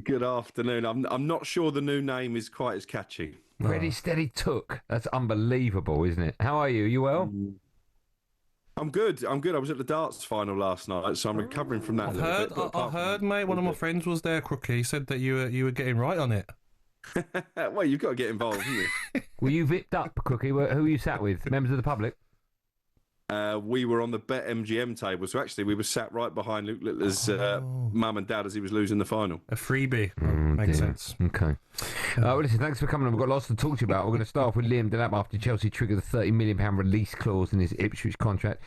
Good afternoon. I'm not sure the new name is quite as catchy. Ready, steady, took. That's unbelievable, isn't it? How are you? You well? I'm good. I'm good. I was at the darts final last night, so I'm recovering from that a I've little heard, bit. But I apart heard, from mate. One of my friends was there, Crookie. He said that you were getting right on it. well, you've got to get involved, haven't you? Were you vipped up, Cookie? Who were you sat with? Members of the public? We were on the BetMGM table, so actually we were sat right behind Luke Littler's mum and dad as he was losing the final. A freebie. Makes sense. Okay. Well, listen, thanks for coming on. We've got lots to talk to you about. We're going to start off with Liam Delap after Chelsea triggered the £30 million release clause in his Ipswich contract.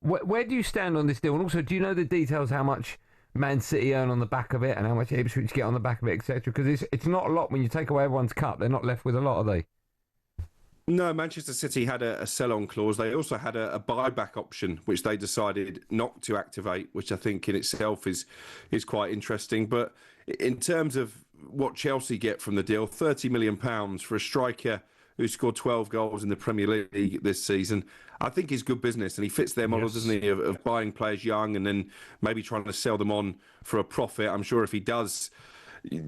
Where do you stand on this deal? And also, do you know the details, how much Man City earn on the back of it and how much Ipswich get on the back of it, etc.? Because it's not a lot when you take away everyone's cut. They're not left with a lot, are they? No, Manchester City had a sell-on clause. They also had a buyback option, which they decided not to activate, which I think in itself is quite interesting. But in terms of what Chelsea get from the deal, £30 million for a striker who scored 12 goals in the Premier League this season, I think is good business. And he fits their model, doesn't he, of buying players young and then maybe trying to sell them on for a profit. I'm sure if he does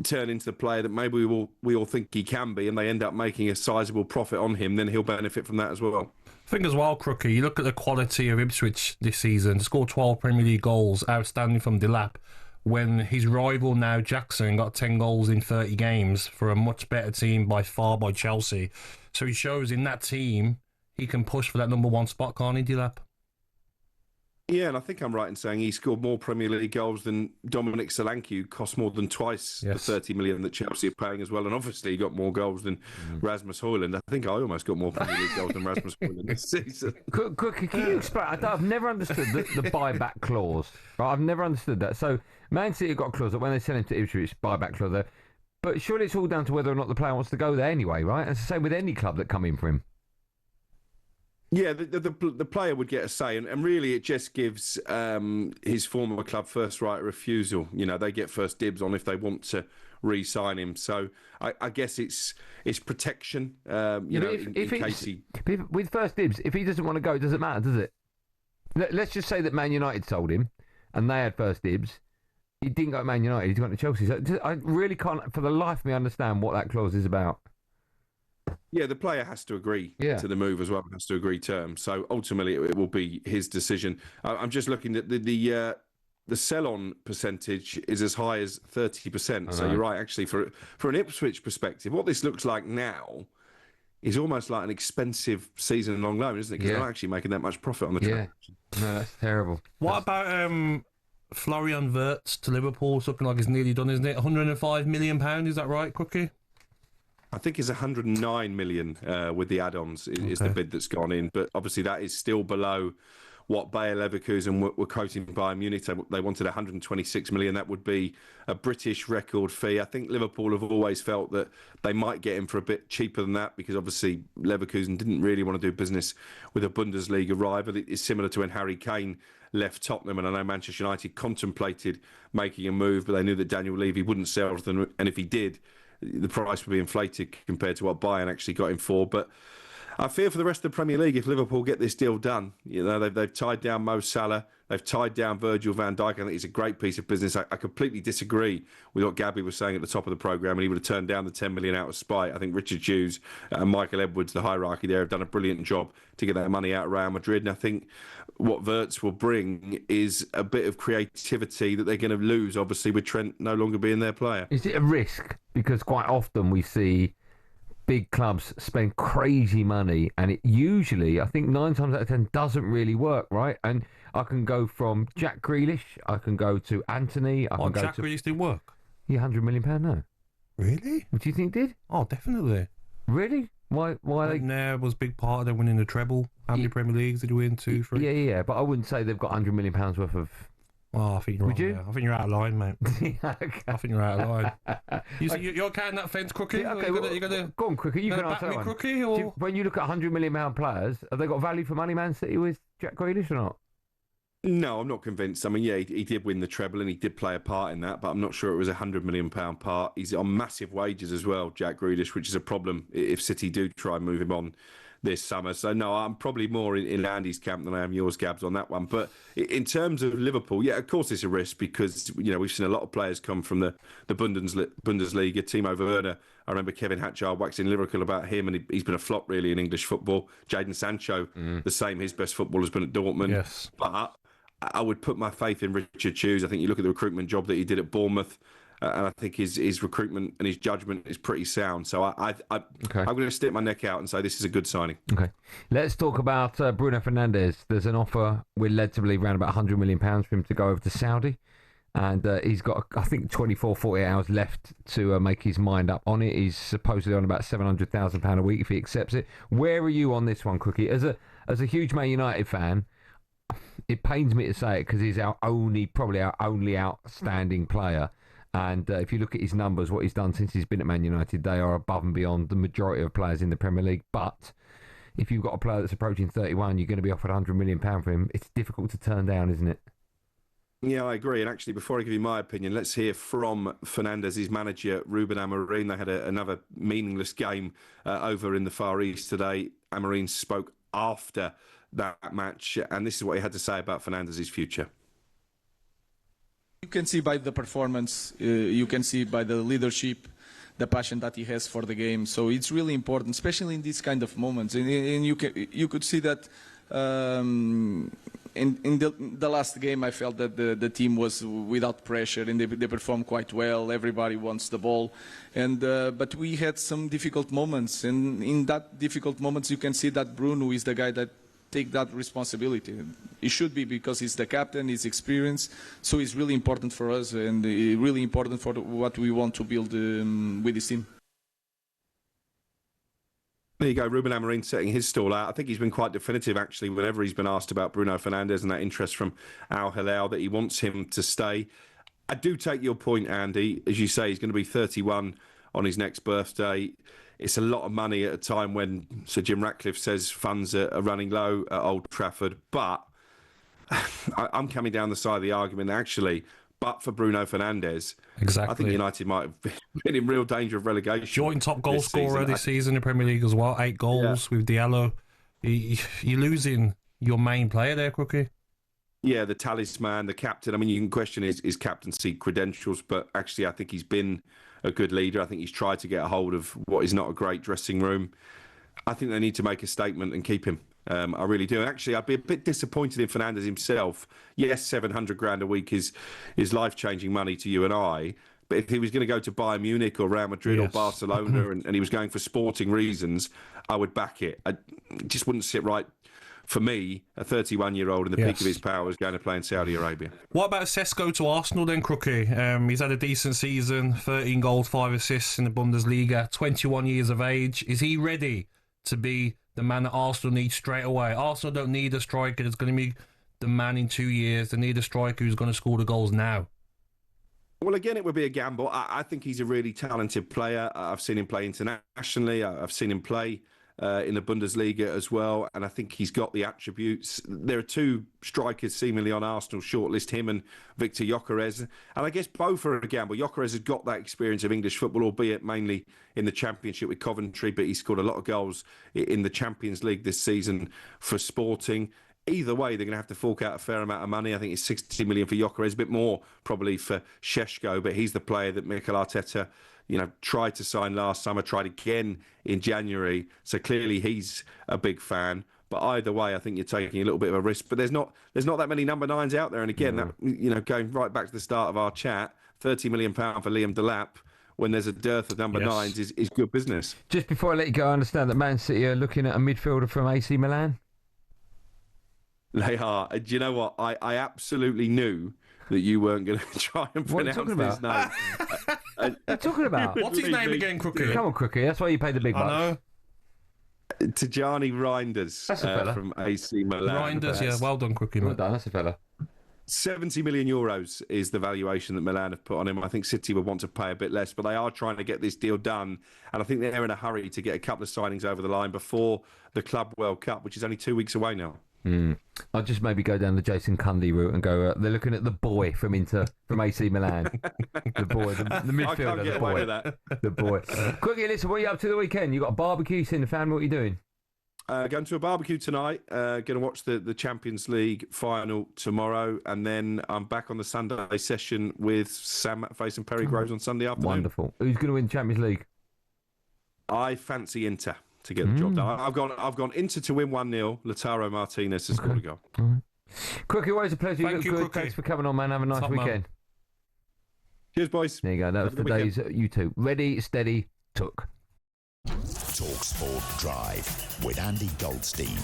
turn into the player that maybe we all think he can be, and they end up making a sizable profit on him, then he'll benefit from that as well. I think as well, Crookie, you look at the quality of Ipswich this season, scored 12 Premier League goals, outstanding from Delap, when his rival now, Jackson, got 10 goals in 30 games for a much better team by far by Chelsea. So he shows in that team he can push for that number one spot, can't he, Delap? Yeah, and I think I'm right in saying he scored more Premier League goals than Dominic Solanke, who cost more than twice the 30 million that Chelsea are paying as well. And obviously he got more goals than Rasmus Højlund. I think I almost got more Premier League goals than Rasmus Højlund this season. Can you explain? I've never understood the buyback clause. Right? I've never understood that. So Man City got a clause that when they sell him to Ipswich, buyback clause there. But surely it's all down to whether or not the player wants to go there anyway, right? And it's the same with any club that come in for him. Yeah, the player would get a say, and really it just gives his former club first right of refusal. You know, they get first dibs on if they want to re-sign him. So I guess it's protection. In case he with first dibs, if he doesn't want to go, it doesn't matter, does it? Let's just say that Man United sold him, and they had first dibs. He didn't go to Man United. He's gone to Chelsea. So I really can't, for the life of me, understand what that clause is about. Yeah, the player has to agree to the move as well, has to agree terms. So ultimately, it will be his decision. I'm just looking at the sell-on percentage is as high as 30%. So you're right, actually, for an Ipswich perspective, what this looks like now is almost like an expensive season-long loan, isn't it? Because they're not actually making that much profit on the transaction. No, that's terrible. What about Florian Wirtz to Liverpool? It's looking like it's nearly done, isn't it? £105 million, is that right, Cookie? I think it's 109 million with the add-ons is the bid that's gone in, but obviously that is still below what Bayer Leverkusen were quoting Bayern Munich. They wanted 126 million. That would be a British record fee. I think Liverpool have always felt that they might get him for a bit cheaper than that because obviously Leverkusen didn't really want to do business with a Bundesliga rival. It is similar to when Harry Kane left Tottenham, and I know Manchester United contemplated making a move, but they knew that Daniel Levy wouldn't sell to them, and if he did, the price would be inflated compared to what Bayern actually got him for. But I fear for the rest of the Premier League if Liverpool get this deal done. You know, they've tied down Mo Salah, they've tied down Virgil van Dijk. I think it's a great piece of business. I completely disagree with what Gabby was saying at the top of the programme, and he would have turned down the 10 million out of spite. I think Richard Hughes and Michael Edwards, the hierarchy there, have done a brilliant job to get that money out of Real Madrid. And I think what Wirtz will bring is a bit of creativity that they're going to lose, obviously, with Trent no longer being their player. Is it a risk? Because quite often we see big clubs spend crazy money, and it usually, I think 9 times out of 10, doesn't really work, right? And I can go from Jack Grealish, I can go to Anthony, Jack Grealish didn't work? Yeah, £100 million, no. Really? What do you think did? Oh, definitely. Really? Why they... Nair was a big part of them winning the treble. How many Premier Leagues did he win? 2, 3? Yeah, but I wouldn't say they've got £100 million worth of... Oh, I think you're Would wrong you? there. I think you're out of line, mate. Okay. I think you're out of line. You're carrying that fence, Crookie? Okay, you're gonna go on, Crookie. You can back answer me, that one. Crookie, or... When you look at £100 million players, have they got value for money, Man City, with Jack Grealish or not? No, I'm not convinced. I mean, yeah, he did win the treble and he did play a part in that, but I'm not sure it was £100 million part. He's on massive wages as well, Jack Grealish, which is a problem if City do try and move him on this summer. So, no, I'm probably more in Andy's camp than I am yours, Gabs, on that one. But in terms of Liverpool, yeah, of course it's a risk because, we've seen a lot of players come from the Bundesliga. Timo Werner, I remember Kevin Hatchard waxing lyrical about him, and he's been a flop, really, in English football. Jadon Sancho, the same. His best football has been at Dortmund. Yes. But I would put my faith in Richard Hughes. I think you look at the recruitment job that he did at Bournemouth, and I think his recruitment and his judgment is pretty sound. So I'm going to stick my neck out and say this is a good signing. Okay. Let's talk about Bruno Fernandes. There's an offer, we're led to believe, around about £100 million for him to go over to Saudi. And he's got, I think, 24, 48 hours left to make his mind up on it. He's supposedly on about £700,000 a week if he accepts it. Where are you on this one, Cookie? As a huge Man United fan, it pains me to say it because he's probably our only outstanding player. And if you look at his numbers, what he's done since he's been at Man United, they are above and beyond the majority of players in the Premier League. But if you've got a player that's approaching 31, you're going to be offered £100 million for him. It's difficult to turn down, isn't it? Yeah, I agree. And actually, before I give you my opinion, let's hear from Fernandes' manager, Ruben Amorim. They had another meaningless game over in the Far East today. Amorim spoke after that match, and this is what he had to say about Fernandes' future. You can see by the performance, you can see by the leadership, the passion that he has for the game. So it's really important, especially in these kind of moments. And you could see that in the last game, I felt that the team was without pressure and they performed quite well. Everybody wants the ball, and but we had some difficult moments. And in that difficult moments, you can see that Bruno is the guy that take that responsibility. He should be, because he's the captain, he's experienced, so it's really important for us and really important for what we want to build with this team. There you go, Ruben Amorim setting his stall out. I think he's been quite definitive, actually, whenever he's been asked about Bruno Fernandes and that interest from Al Hilal, that he wants him to stay. I do take your point, Andy. As you say, he's going to be 31 on his next birthday. It's a lot of money at a time when Sir Jim Ratcliffe says funds are running low at Old Trafford. But I'm coming down the side of the argument, actually, but for Bruno Fernandes, exactly, I think United might have been in real danger of relegation. Joint top goal scorer this season in the Premier League as well, 8 goals with Diallo. You're losing your main player there, Crookie. Yeah, the talisman, the captain. I mean, you can question his captaincy credentials, but actually I think he's been a good leader. I think he's tried to get a hold of what is not a great dressing room. I think they need to make a statement and keep him. I really do. And actually, I'd be a bit disappointed in Fernandes himself. Yes, 700 grand a week is life-changing money to you and I. But if he was going to go to Bayern Munich or Real Madrid or Barcelona and he was going for sporting reasons, I would back it. It just wouldn't sit right for me, a 31-year-old in the peak of his powers, going to play in Saudi Arabia. What about Sesko to Arsenal then, Crookie? He's had a decent season, 13 goals, 5 assists in the Bundesliga, 21 years of age. Is he ready to be the man that Arsenal needs straight away? Arsenal don't need a striker that's going to be the man in 2 years. They need a striker who's going to score the goals now. Well, again, it would be a gamble. I think he's a really talented player. I've seen him play internationally. I've seen him play in the Bundesliga as well, and I think he's got the attributes. There are 2 strikers seemingly on Arsenal's shortlist, him and Victor Gyökeres, and I guess both are a gamble. Gyökeres has got that experience of English football, albeit mainly in the Championship with Coventry, but he scored a lot of goals in the Champions League this season for Sporting. Either way, they're going to have to fork out a fair amount of money. I think it's 60 million for Gyökeres, a bit more probably for Šeško, but he's the player that Mikel Arteta tried to sign last summer, tried again in January. So clearly he's a big fan. But either way, I think you're taking a little bit of a risk. But there's not that many number 9s out there. And again, that, going right back to the start of our chat, £30 million for Liam Delap when there's a dearth of number 9s is good business. Just before I let you go, I understand that Man City are looking at a midfielder from AC Milan. They are. Do you know what? I absolutely knew that you weren't going to try and pronounce this name. What are you talking about? What's his name again, Crookie? Come on, Crookie. That's why you pay the big bucks. I know. Tijani Reinders from AC Milan. Reinders, yeah. Well done, Crookie. Well done. That's a fella. 70 million euros is the valuation that Milan have put on him. I think City would want to pay a bit less, but they are trying to get this deal done. And I think they're in a hurry to get a couple of signings over the line before the Club World Cup, which is only 2 weeks away now. I'll just maybe go down the Jason Cundy route and go, they're looking at the boy from AC Milan. The boy, the midfielder. I can't get away with that. The boy. Quickly, listen, what are you up to the weekend? You got a barbecue, you seen the family, what are you doing? Going to a barbecue tonight. Going to watch the Champions League final tomorrow, and then I'm back on the Sunday session with Sam Face and Perry Groves on Sunday afternoon. Wonderful. Who's going to win the Champions League? I fancy Inter to get the job done. I've gone Inter to win 1-0. Lautaro Martinez has scored a goal. Right. Crookie, always a pleasure. Thank you, good. Crookie. Thanks for coming on, man. Have a nice Top weekend. man. Cheers, boys. There you go. That was today's YouTube. Ready, steady, took. talkSPORT Drive with Andy Goldstein.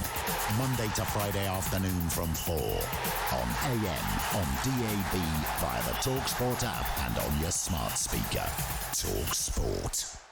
Monday to Friday afternoon from 4 on AM, on DAB, via the talkSPORT app and on your smart speaker. talkSPORT.